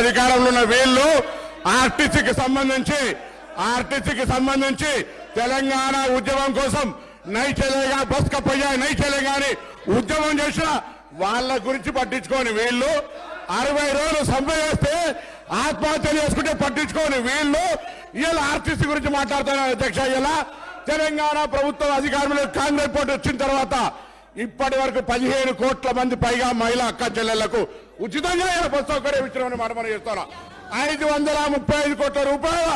అధికారంలో ఉన్న వీళ్ళు ఆర్టీసీకి సంబంధించి తెలంగాణ ఉద్యమం కోసం నై చలేగా బస్ కప్పయ్యా నై చలేగా అని ఉద్యమం చేసిన వాళ్ళ గురించి పట్టించుకోని వీళ్ళు 60 రోజులు సమ్మె చేస్తే ఆత్మహత్యలు చేసుకుంటే పట్టించుకోని వీళ్ళు ఇలా ఆర్టీసీ గురించి మాట్లాడుతున్నారు అధ్యక్ష. ఇలా తెలంగాణ ప్రభుత్వం అధికారంలో కాంగ్రెస్ పార్టీ వచ్చిన తర్వాత ఇప్పటి వరకు 15 కోట్ల మంది పైగా మహిళా అక్క చెల్లెళ్లకు ఉచితంగా బస్ సౌకర్యం ఇచ్చినామని మనం చేస్తున్నాం. 535 కోట్ల రూపాయల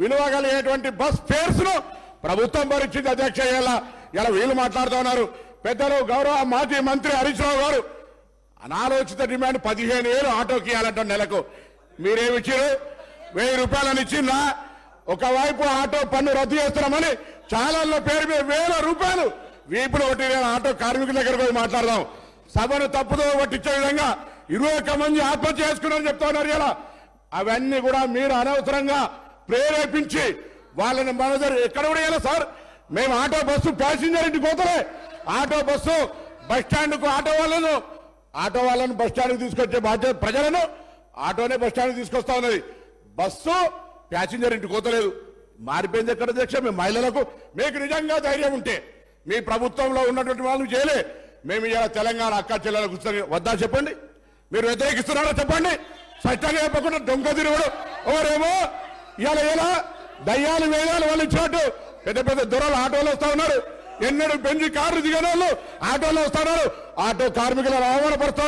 విలువ కలిగేటువంటి బస్ ఫేర్స్ ను ప్రభుత్వం భరించింది అధ్యక్ష. ఇలా వీళ్ళు మాట్లాడుతున్నారు. పెద్దలు గౌరవ మాజీ మంత్రి హరీష్ రావు గారు అనాలోచిత డిమాండ్ 15,000 ఆటోకి ఇవ్వాలంట నెలకు. మీరేమిచ్చారు? 1000 రూపాయలని ఇచ్చిందా? ఒకవైపు ఆటో పన్ను రద్దు చేస్తున్నామని చాలాల్లో పేరు మీద 1000 రూపాయలు వీపులు ఒకటి ఆటో కార్మికుల దగ్గరకు పోయి మాట్లాడదాం. సభను తప్పుదో పట్టించే విధంగా 21 మంది ఆత్మహత్య చేసుకున్నారని చెప్తా ఉన్నారు. ఇలా అవన్నీ కూడా మీరు అనవసరంగా ప్రేరేపించి వాళ్ళని మన దగ్గర ఎక్కడ కూడా ఇలా సార్ మేము ఆటో బస్సు ప్యాసింజర్ ఇంటికి పోతలే, ఆటో బస్సు బస్ స్టాండ్కు ఆటో వాళ్ళను బస్ స్టాండ్కి తీసుకొచ్చే బాధ్యత ప్రజలను ఆటోనే బస్ స్టాండ్కి తీసుకొస్తా ఉన్నది. బస్సు ప్యాసింజర్ ఇంటికి పోతలేదు. మారిపోయింది ఎక్కడ అధ్యక్ష? మేము మహిళలకు మీకు నిజంగా ధైర్యం ఉంటే మీ ప్రభుత్వంలో ఉన్నటువంటి వాళ్ళు చేయలే. మేము ఇలా తెలంగాణ అక్క చెల్లెలకు వద్దా చెప్పండి. మీరు వ్యతిరేకిస్తున్నారో చెప్పండి. స్పష్టంగా చెప్పకుండా దొంగ తిరుగుడు ఎవరేమో ఇలా దయ్యాలు వేయాలి వాళ్ళు ఇచ్చినట్టు పెద్ద పెద్ద దొరలు ఆటోలో వస్తా ఉన్నారు. ఎన్నడూ బెంజి కార్లు దిగిన వాళ్ళు ఆటోలో వస్తున్నారు. ఆటో కార్మికులను అవమానపరుస్తా ఉన్నారు.